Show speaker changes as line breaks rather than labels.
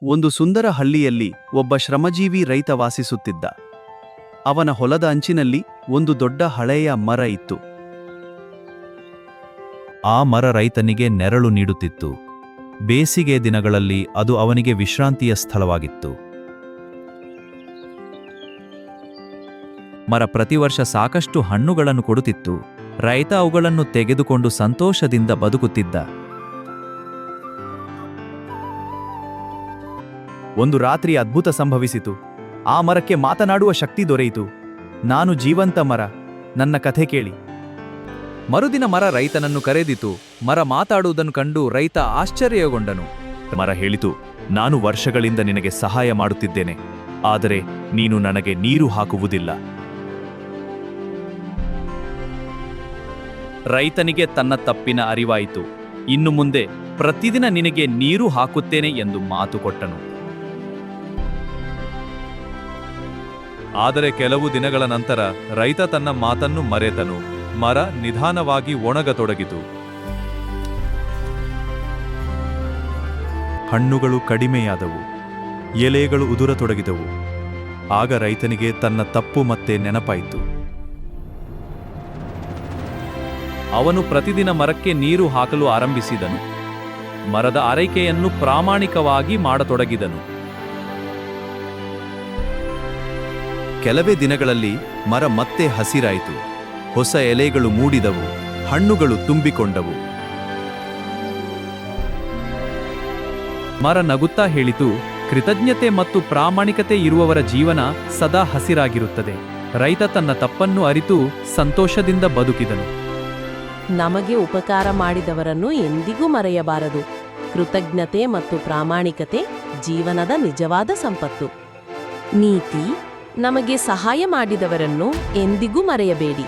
ಒಂದು ಸುಂದರ ಹಳ್ಳಿಯಲ್ಲಿ ಒಬ್ಬ ಶ್ರಮಜೀವಿ ರೈತ ವಾಸಿಸುತ್ತಿದ್ದ. ಅವನ ಹೊಲದ ಅಂಚಿನಲ್ಲಿ ಒಂದು ದೊಡ್ಡ ಹಳೆಯ ಮರ ಇತ್ತು.
ಆ ಮರ ರೈತನಿಗೆ ನೆರಳು ನೀಡುತ್ತಿತ್ತು. ಬೇಸಿಗೆ ದಿನಗಳಲ್ಲಿ ಅದು ಅವನಿಗೆ ವಿಶ್ರಾಂತಿಯ ಸ್ಥಳವಾಗಿತ್ತು. ಮರ ಪ್ರತಿವರ್ಷ ಸಾಕಷ್ಟು ಹಣ್ಣುಗಳನ್ನು ಕೊಡುತ್ತಿತ್ತು. ರೈತ ಅವುಗಳನ್ನು ತೆಗೆದುಕೊಂಡು ಸಂತೋಷದಿಂದ ಬದುಕುತ್ತಿದ್ದ.
ಒಂದು ರಾತ್ರಿ ಅದ್ಭುತ ಸಂಭವಿಸಿತು. ಆ ಮರಕ್ಕೆ ಮಾತನಾಡುವ ಶಕ್ತಿ ದೊರೆಯಿತು. ನಾನು ಜೀವಂತ ಮರ, ನನ್ನ ಕಥೆ ಕೇಳಿ.
ಮರುದಿನ ಮರ ರೈತನನ್ನು ಕರೆದಿತು. ಮರ ಮಾತಾಡುವುದನ್ನು ಕಂಡು ರೈತ ಆಶ್ಚರ್ಯಗೊಂಡನು.
ಮರ ಹೇಳಿತು, ನಾನು ವರ್ಷಗಳಿಂದ ನಿನಗೆ ಸಹಾಯ ಮಾಡುತ್ತಿದ್ದೇನೆ, ಆದರೆ ನೀನು ನನಗೆ ನೀರು ಹಾಕುವುದಿಲ್ಲ. ರೈತನಿಗೆ ತನ್ನ ತಪ್ಪಿನ ಅರಿವಾಯಿತು. ಇನ್ನು ಮುಂದೆ ಪ್ರತಿದಿನ ನಿನಗೆ ನೀರು ಹಾಕುತ್ತೇನೆ ಎಂದು ಮಾತು ಕೊಟ್ಟನು.
ಆದರೆ ಕೆಲವು ದಿನಗಳ ನಂತರ ರೈತ ತನ್ನ ಮಾತನ್ನು ಮರೆತನು. ಮರ ನಿಧಾನವಾಗಿ ಒಣಗತೊಡಗಿತು.
ಹಣ್ಣುಗಳು ಕಡಿಮೆಯಾದವು, ಎಲೆಗಳು ಉದುರತೊಡಗಿದವು. ಆಗ ರೈತನಿಗೆ ತನ್ನ ತಪ್ಪು ಮತ್ತೆ ನೆನಪಾಯಿತು.
ಅವನು ಪ್ರತಿದಿನ ಮರಕ್ಕೆ ನೀರು ಹಾಕಲು ಆರಂಭಿಸಿದನು. ಮರದ ಆರೈಕೆಯನ್ನು ಪ್ರಾಮಾಣಿಕವಾಗಿ ಮಾಡತೊಡಗಿದನು.
ಕೆಲವೇ ದಿನಗಳಲ್ಲಿ ಮರ ಮತ್ತೆ ಹಸಿರಾಯಿತು. ಹೊಸ ಎಲೆಗಳು ಮೂಡಿದವು, ಹಣ್ಣುಗಳು ತುಂಬಿಕೊಂಡವು.
ಮರ ನಗುತ್ತಾ ಹೇಳಿತು, ಕೃತಜ್ಞತೆ ಮತ್ತು ಪ್ರಾಮಾಣಿಕತೆ ಇರುವವರ ಜೀವನ ಸದಾ ಹಸಿರಾಗಿರುತ್ತದೆ. ರೈತ ತನ್ನ ತಪ್ಪನ್ನು ಅರಿತು ಸಂತೋಷದಿಂದ ಬದುಕಿದನು.
ನಮಗೆ ಉಪಕಾರ ಮಾಡಿದವರನ್ನು ಎಂದಿಗೂ ಮರೆಯಬಾರದು. ಕೃತಜ್ಞತೆ ಮತ್ತು ಪ್ರಾಮಾಣಿಕತೆ ಜೀವನದ ನಿಜವಾದ ಸಂಪತ್ತು. ನೀತಿ: ನಮಗೆ ಸಹಾಯ ಮಾಡಿದವರನ್ನು ಎಂದಿಗೂ ಮರೆಯಬೇಡಿ.